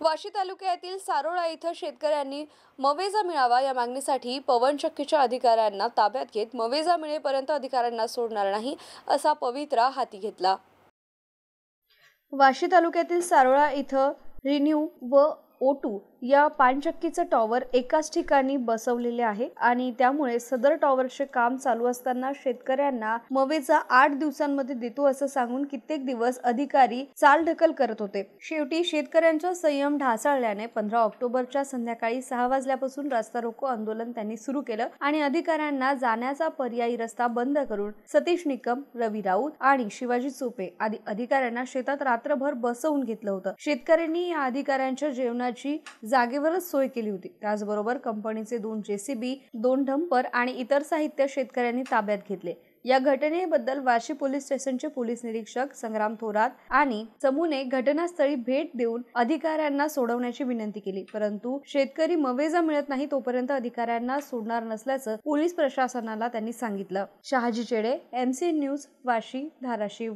वाशी तालुक्यातील सारोळा येथे शेतकऱ्यांनी मवेजा मिळावा या मागणीसाठी पवनचक्कीच्या अधिकाऱ्यांना ताब्यात घेत मवेजा मिळेपर्यंत अधिकाऱ्यांना सोडणार नाही असा पवित्रा हाती घेतला। वाशी तालुक्यातील सारोळा इथं रिन्यू व O2 या पाणचक्कीचं टॉवर एकाच ठिकाणी बसवलेले आहे आणि त्यामुळे सदर टॉवरचे काम चालू असताना शेतकऱ्यांना मवेजा 8 दिवसांमध्ये देतो असं सांगून कित्येक दिवस अधिकारी चालढकल करत होते। शेवटी शेतकऱ्यांचा संयम ढासळल्याने 15 ऑक्टोबरच्या संध्याकाळी 6 वाजल्यापासून रास्ता रोको आंदोलन त्यांनी सुरू केलं आणि अधिकाऱ्यांना जाण्याचा पर्यायी रस्ता बंद करून सतीश निकम, रवी राऊत आणि शिवाजी चोपे आदी अधिकाऱ्यांना शेतात रात्रभर बसवून घेतलं होतं। शेतकऱ्यांनी या अधिकाऱ्यांच्या जेवणाची जागेवरच सोय केली होती। त्याचबरोबर कंपनीचे 2 JCB, 2 डंपर आणि इतर साहित्य शेतकऱ्यांनी ताब्यात घेतले। या घटनेबद्दल वाशी पोलीस स्टेशनचे पोलीस निरीक्षक संग्राम थोरात आणि चमूने घटनास्थळी भेट देऊन अधिकाऱ्यांना सोडवण्याची विनंती केली, परंतु शेतकरी मवेजा मिळत नाही तोपर्यंत अधिकाऱ्यांना सोडणार नसल्याचं पोलीस प्रशासनाला त्यांनी सांगितलं। शहाजी चेडे, MCN न्यूज, वाशी, धाराशिव।